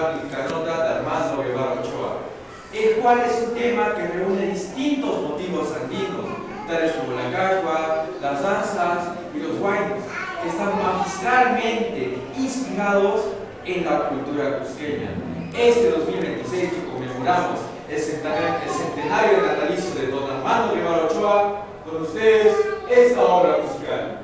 temática nota de Armando Guevara Ochoa, el cual es un tema que reúne distintos motivos andinos, tales como la cachua, las danzas y los huaynos, que están magistralmente inspirados en la cultura cusqueña. Este 2026 que conmemoramos el centenario natalicio de don Armando Guevara Ochoa, con ustedes esta obra musical.